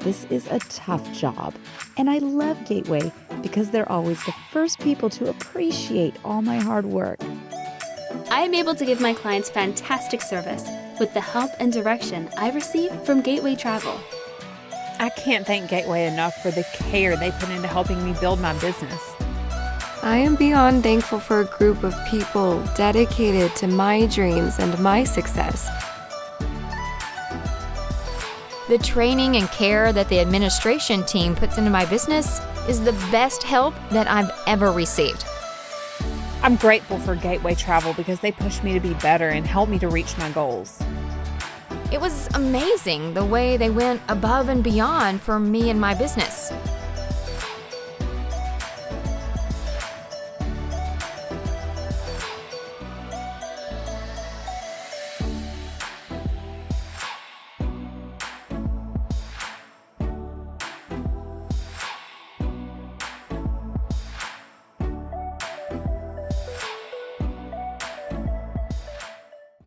This is a tough job, and I love Gateway because they're always the first people to appreciate all my hard work. I am able to give my clients fantastic service with the help and direction I receive from Gateway Travel. I can't thank Gateway enough for the care they put into helping me build my business. I am beyond thankful for a group of people dedicated to my dreams and my success. The training and care that the administration team puts into my business is the best help that I've ever received. I'm grateful for Gateway Travel because they pushed me to be better and helped me to reach my goals. It was amazing the way they went above and beyond for me and my business.